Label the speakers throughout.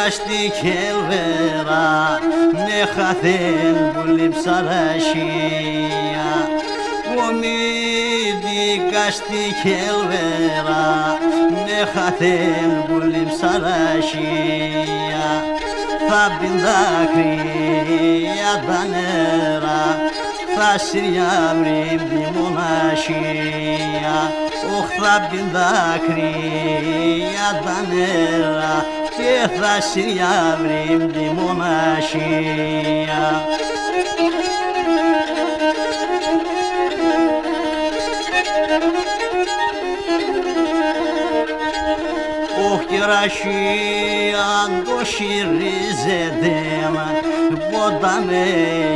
Speaker 1: Στη χελβέρα με χαθέν πολύ ψαρασία Ομίδικα στη χελβέρα με χαθέν πολύ ψαρασία Θα μπιν δάκρυα τα νερά θα συριάβρει τη μοναχία θα μπιν δάκρυα τα νερά και θα συριάβρει τη μοναχία. Όχι ραχίαν το σιρίζεται ποτάμε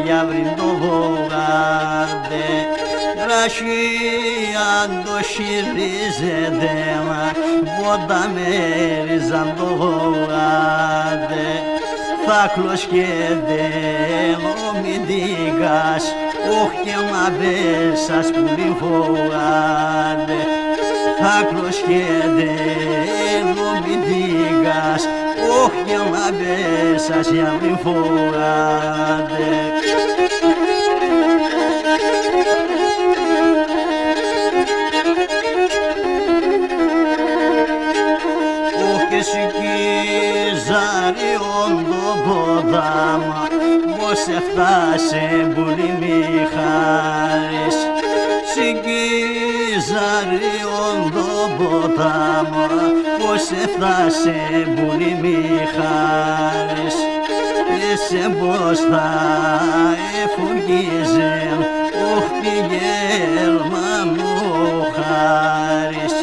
Speaker 1: για βριν το βογάδε Ραχίαν το σιρίζεται ποτάμε ριζαν το βογάδε θα κλωσκέται ομιδίκας όχι και μα μπέσας που την φοβάται θα κλωσκέται ομιδίκας όχι και μα μπέσας για την φοβάται Ζαριών το ποτάμα πως έφτασε πολύ μη χάρης Ζαριών το ποτάμα πως έφτασε πολύ μη χάρης Είσαι πως θα εφουγγίζε όχι γερμανό χάρης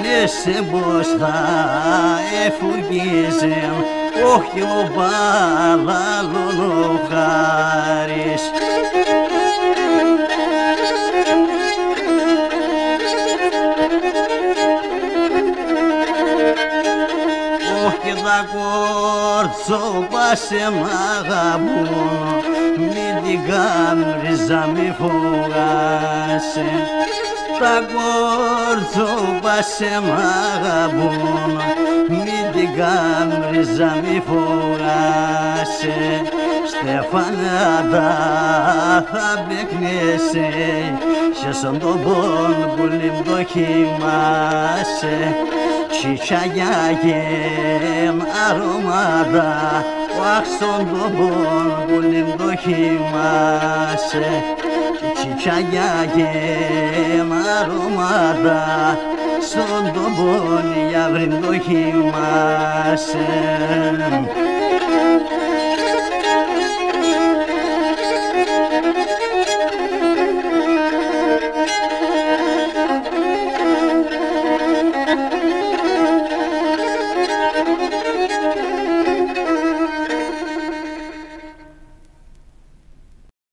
Speaker 1: Είσαι πως θα εφουγγίζε όχι ο παράλλον ο χάρης όχι τα κορτσόπα σε μ' αγαπούν μην την κάμριζα μη φοβάσαι τα κορτσόπα σε μ' αγαπούν μην την κάμριζα μη φοβάσαι Στεφανάτα θα μπεκνέσαι σε σαν τον πόν που λιμπ' το χυμάσαι Τσιτσαγιά και αρώματα αχ στον τον πόν που λιμπ' το χυμάσαι Τσιτσαγιά και αρώματα στον τον πόν για βριν το χυμάσαι